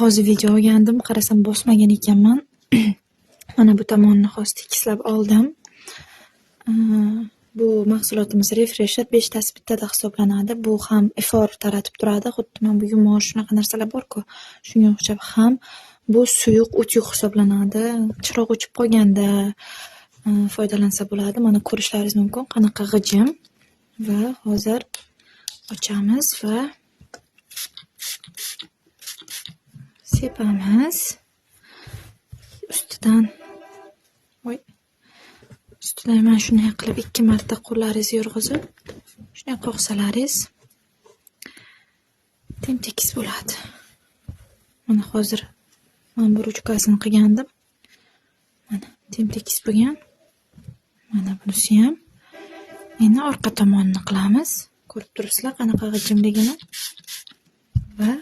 hozir video olgandim, qarasam bosmagan ekanman. Mana bu tomonini hozir tekislab oldim. Bu mahsulotimiz Refresher 5 tasi bittada hisoblanadi. Bu ham ifor taratib turadi. Xuddi mana bu yumush shunaqa narsalar bor-ku, shunga o'xshab ham bu suyuq utyug hisoblanadi. Chiroq o'chib qolganda foydalansa bo'ladi. Mana ko'rishlaringiz mumkin qanaqa g'ijim. Va hozir ochamiz va sepamiz. Ustidan mana shunday qilib 2 marta qo'llaringizni yurg'izib, shunday qoqsalaringiz tem-tekis bo'ladi. Mana hozir men bu ruchkasini qilgandim. Mana tem-tekis bo'lgan. Mana bunisi ham. Endi orqa tomonini qilamiz. Ko'rib turibsizlar qanaqa g'ijimligini. Va